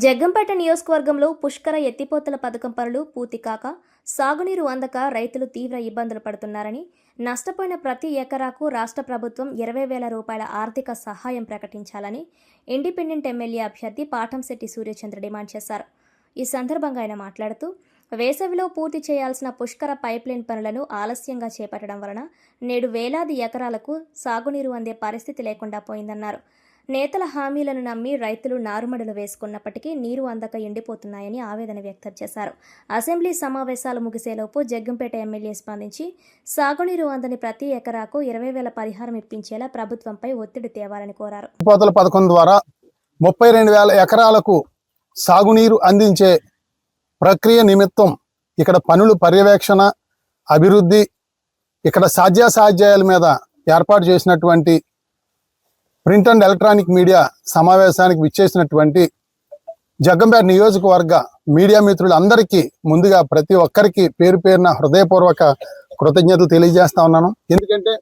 జగ్గంపేట నియోజకవర్గంలో పుష్కర ఎత్తిపోతల పథకం పనులు పూర్తి కాక సాగునీరు అందక రైతులు తీవ్ర ఇబ్బందులు పడుతున్నారని, నష్టపోయిన ప్రతి ఎకరాకు రాష్ట్ర ప్రభుత్వం 20,000 రూపాయల ఆర్థిక సహాయం ప్రకటించాలని ఇండిపెండెంట్ ఎమ్మెల్యే అభ్యర్థి పాటంశెట్టి సూర్యచంద్ర డిమాండ్ చేశారు. ఈ సందర్భంగా ఆయన మాట్లాడుతూ, వేసవిలో పూర్తి చేయాల్సిన పుష్కర పైప్లైన్ పనులను ఆలస్యంగా చేపట్టడం వలన నేడు వేలాది ఎకరాలకు సాగునీరు అందే పరిస్థితి లేకుండా పోయిందన్నారు. నేతల హామీలను నమ్మి రైతులు నారుమడులు వేసుకున్నప్పటికీ నీరు అందక ఎండిపోతున్నాయని ఆవేదన వ్యక్తం చేశారు. అసెంబ్లీ సమావేశాలు ముగిసేలోపు జగ్గంపేట ఎమ్మెల్యే స్పందించి సాగునీరు అందని ప్రతి ఎకరాకు 20,000 పరిహారం ఇప్పించేలా ప్రభుత్వంపై ఒత్తిడి తేవాలని కోరారు. ఎత్తిపోతల పథకం ద్వారా 32,000 ఎకరాలకు సాగునీరు అందించే ప్రక్రియ నిమిత్తం ఇక్కడ పనులు పర్యవేక్షణ, అభివృద్ధి, ఇక్కడ సాధ్యాసాధ్యాయాల మీద ఏర్పాటు చేసినటువంటి ప్రింట్ అండ్ ఎలక్ట్రానిక్ మీడియా సమావేశానికి విచ్చేసినటువంటి జగ్గంపేట నియోజకవర్గ మీడియా మిత్రులందరికీ ముందుగా ప్రతి ఒక్కరికి పేరు పేరున హృదయపూర్వక కృతజ్ఞతలు తెలియజేస్తా ఉన్నాను. ఎందుకంటే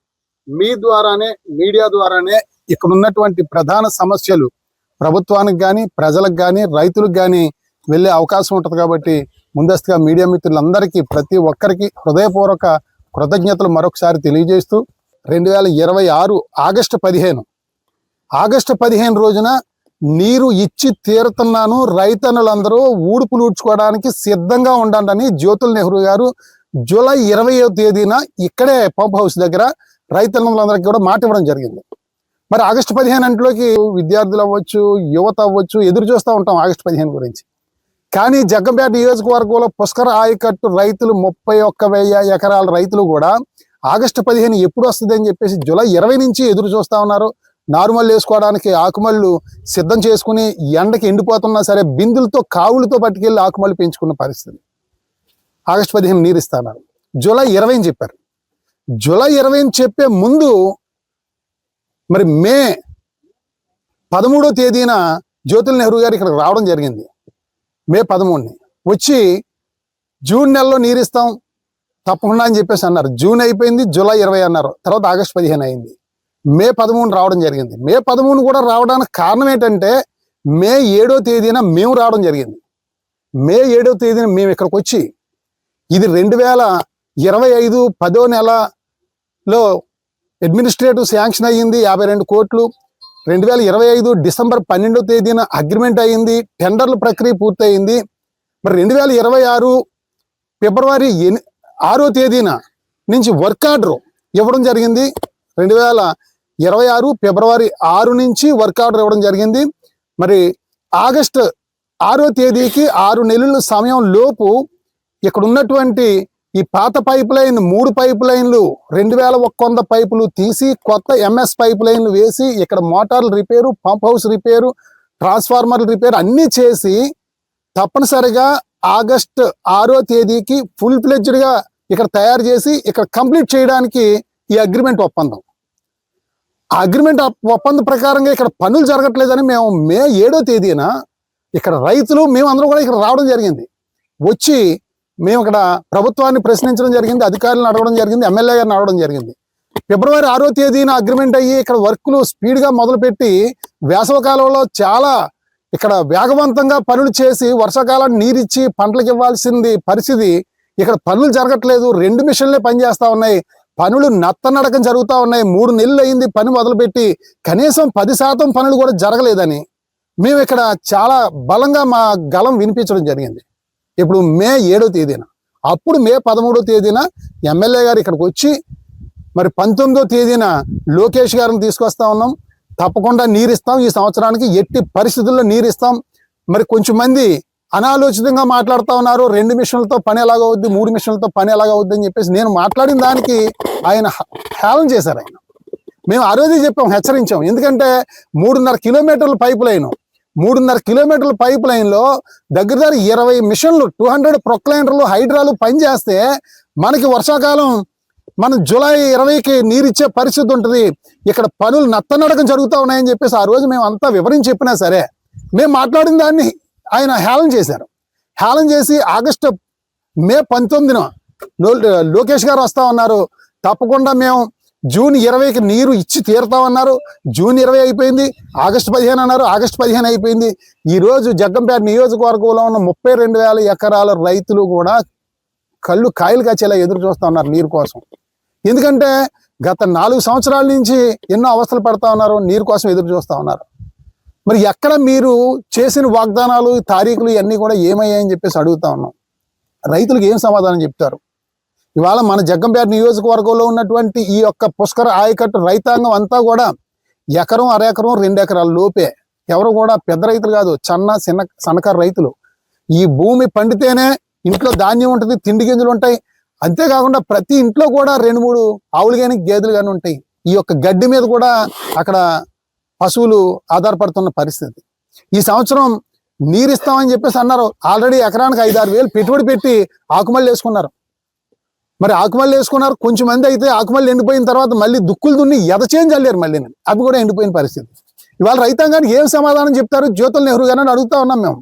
మీ ద్వారానే, మీడియా ద్వారానే ఇక్కడ ఉన్నటువంటి ప్రధాన సమస్యలు ప్రభుత్వానికి కానీ, ప్రజలకు కానీ, రైతులకు కానీ వెళ్ళే అవకాశం ఉంటుంది. కాబట్టి ముందస్తుగా మీడియా మిత్రులందరికీ ప్రతి ఒక్కరికి హృదయపూర్వక కృతజ్ఞతలు మరొకసారి తెలియజేస్తూ 2026 ఆగస్టు 15 రోజున నీరు ఇచ్చి తీరుతున్నాను, రైతన్నులందరూ ఊడుపులు ఊడ్చుకోవడానికి సిద్ధంగా ఉండండి జ్యోతుల నెహ్రూ గారు జూలై 20వ తేదీన ఇక్కడే పంప్ హౌస్ దగ్గర రైతన్నులందరికీ కూడా మాట ఇవ్వడం జరిగింది. మరి ఆగస్టు 15 అంట్లోకి విద్యార్థులు అవ్వచ్చు, యువత అవ్వచ్చు, ఎదురు చూస్తూ ఉంటాం ఆగస్టు 15 గురించి. కానీ జగ్గంపేట నియోజకవర్గంలో పుష్కర ఆయకట్టు రైతులు 31,000 ఎకరాల రైతులు కూడా ఆగస్టు 15 ఎప్పుడు వస్తుంది అని చెప్పేసి జూలై 20 నుంచి ఎదురు చూస్తూ ఉన్నారు. నారుమల్లు వేసుకోవడానికి ఆకుమళ్ళు సిద్ధం చేసుకుని ఎండకి ఎండిపోతున్నా సరే బిందులతో, కావులతో పట్టుకెళ్ళి ఆకుమళ్ళు పెంచుకున్న పరిస్థితి. ఆగస్టు 15 నీరు ఇస్తున్నారు, జూలై 20 అని చెప్పారు. జూలై 20 అని చెప్పే ముందు మరి మే 13వ తేదీన జ్యోతుల నెహ్రూ గారు ఇక్కడికి రావడం జరిగింది. మే 13ని వచ్చి జూన్ నెలలో నీరు ఇస్తాం తప్పకుండా అని చెప్పేసి అన్నారు. జూన్ అయిపోయింది, జూలై 20 అన్నారు, తర్వాత ఆగస్టు 15 అయింది. మే 13 రావడం జరిగింది. మే 13 కూడా రావడానికి కారణం ఏంటంటే మే 7వ తేదీన మేము రావడం జరిగింది. మే 7వ తేదీన మేము ఇక్కడికి వచ్చి ఇది 2025 10వ నెలలో అడ్మినిస్ట్రేటివ్ శాంక్షన్ అయ్యింది 52 కోట్లు. 2025 డిసెంబర్ 12వ తేదీన అగ్రిమెంట్ అయ్యింది, టెండర్ల ప్రక్రియ పూర్తయింది. మరి 2026 ఫిబ్రవరి 6వ తేదీన నుంచి వర్క్ ఆర్డర్ ఇవ్వడం జరిగింది. 2026 ఫిబ్రవరి 6 నుంచి వర్క్ ఆర్డర్ ఇవ్వడం జరిగింది. మరి ఆగస్టు 6వ తేదీకి 6 నెలల సమయం లోపు ఇక్కడ ఉన్నటువంటి ఈ పాత పైప్ లైన్ 3 పైప్ లైన్లు 2,100 పైపులు తీసి కొత్త ఎంఎస్ పైప్ లైన్లు వేసి ఇక్కడ మోటార్లు రిపేరు, పంప్ హౌస్ రిపేరు, ట్రాన్స్ఫార్మర్లు రిపేరు అన్నీ చేసి తప్పనిసరిగా ఆగస్టు 6వ తేదీకి ఫుల్ ఫ్లెడ్జ్డ్గా ఇక్కడ తయారు చేసి ఇక్కడ కంప్లీట్ చేయడానికి ఈ అగ్రిమెంట్ ఒప్పందం. ఆ అగ్రిమెంట్ ఒప్పందం ప్రకారంగా ఇక్కడ పనులు జరగట్లేదని మేము మే 7వ తేదీన ఇక్కడ రైతులు మేమందరం కూడా ఇక్కడ రావడం జరిగింది. వచ్చి మేము ఇక్కడ ప్రభుత్వాన్ని ప్రశ్నించడం జరిగింది, అధికారులను అడగడం జరిగింది, ఎమ్మెల్యే గారిని అడగడం జరిగింది. ఫిబ్రవరి 6వ తేదీన అగ్రిమెంట్ అయ్యి ఇక్కడ వర్క్లు స్పీడ్గా మొదలుపెట్టి వేసవకాలంలో చాలా ఇక్కడ వేగవంతంగా పనులు చేసి వర్షాకాలాన్ని నీరిచ్చి పంటలకు ఇవ్వాల్సింది పరిస్థితి. ఇక్కడ పనులు జరగట్లేదు, 2 మిషన్లే పనిచేస్తూ ఉన్నాయి, పనులు నత్తనడకం జరుగుతూ ఉన్నాయి. 3 నెలలు అయింది పని మొదలుపెట్టి, కనీసం 10% పనులు కూడా జరగలేదని మేము ఇక్కడ చాలా బలంగా మా గలం వినిపించడం జరిగింది. ఇప్పుడు మే 7వ తేదీన, అప్పుడు మే 13వ తేదీన ఎమ్మెల్యే గారు ఇక్కడికి వచ్చి మరి 19వ తేదీన లోకేష్ గారిని తీసుకొస్తా ఉన్నాం, తప్పకుండా నీరిస్తాం, ఈ సంవత్సరానికి ఎట్టి పరిస్థితుల్లో నీరిస్తాం. మరి కొంచెం మంది అనాలోచితంగా మాట్లాడుతూ ఉన్నారు, 2 మిషన్లతో పని ఎలాగ అవుద్ది, 3 మిషన్లతో పని ఎలాగ అవుద్ది అని చెప్పేసి నేను మాట్లాడిన దానికి ఆయన హేళన చేశారు. ఆయన మేము ఆ రోజే చెప్పాం, హెచ్చరించాం. ఎందుకంటే 3.5 కిలోమీటర్ల పైప్ లైన్, 3.5 కిలోమీటర్ల పైప్ లైన్లో దగ్గర 20 మిషన్లు, 200 ప్రొక్లైనర్లు, హైడ్రాలు పనిచేస్తే మనకి వర్షాకాలం మనం జూలై 20కి నీరిచ్చే పరిస్థితి ఉంటుంది. ఇక్కడ పనులు నత్తనడకం జరుగుతూ ఉన్నాయని చెప్పేసి ఆ రోజు మేము అంతా వివరించి చెప్పినా సరే మేము మాట్లాడిన దాన్ని ఆయన హేళన చేశారు. హేళన చేసి మే 19న లోకేష్ గారు వస్తా ఉన్నారు, తప్పకుండా మేము జూన్ 20కి నీరు ఇచ్చి తీరుతామన్నారు. జూన్ 20 అయిపోయింది. ఆగస్టు 15 అన్నారు. ఆగస్టు 15 అయిపోయింది. ఈ రోజు జగ్గంపేట నియోజకవర్గంలో ఉన్న 32,000 ఎకరాల రైతులు కూడా కళ్ళు కాయలు కాచేలా ఎదురు చూస్తా ఉన్నారు నీరు కోసం. ఎందుకంటే గత 4 సంవత్సరాల నుంచి ఎన్నో అవస్థలు పడతా ఉన్నారు, నీరు కోసం ఎదురు చూస్తా ఉన్నారు. మరి ఎక్కడ మీరు చేసిన వాగ్దానాలు, తారీఖులు ఇవన్నీ కూడా ఏమయ్యాయని చెప్పేసి అడుగుతా ఉన్నాం. రైతులకు ఏం సమాధానం చెప్తారు? ఇవాళ మన జగ్గంపేట నియోజకవర్గంలో ఉన్నటువంటి ఈ యొక్క పుష్కర ఆయకట్టు రైతాంగం అంతా కూడా ఎకరం, అరెకరం, 2 ఎకరాల లోపే. ఎవరు కూడా పెద్ద రైతులు కాదు, సన్నకారు రైతులు. ఈ భూమి పండితేనే ఇంట్లో ధాన్యం ఉంటుంది, తిండి గింజలు ఉంటాయి. అంతేకాకుండా ప్రతి ఇంట్లో కూడా 2-3 ఆవులు కానీ గేదెలు కానీ ఉంటాయి. ఈ యొక్క గడ్డి మీద కూడా అక్కడ పశువులు ఆధారపడుతున్న పరిస్థితి. ఈ సంవత్సరం నీరు ఇస్తామని చెప్పేసి అన్నారు. ఆల్రెడీ ఎకరానికి 5-6 వేలు పెట్టుబడి పెట్టి ఆకుమల్లి వేసుకున్నారు. మరి ఆకుమల్లి వేసుకున్నారు. కొంచెం మంది అయితే ఆకుమల్లి ఎండిపోయిన తర్వాత మళ్ళీ దుక్కులు దున్ని ఎదచేంజ్ అల్లారు. మళ్ళీ అవి కూడా ఎండిపోయిన పరిస్థితి. ఇవాళ రైతాంగానికి ఏం సమాధానం చెప్తారు జ్యోతుల నెహ్రూ గారిని అడుగుతా ఉన్నాం మేము.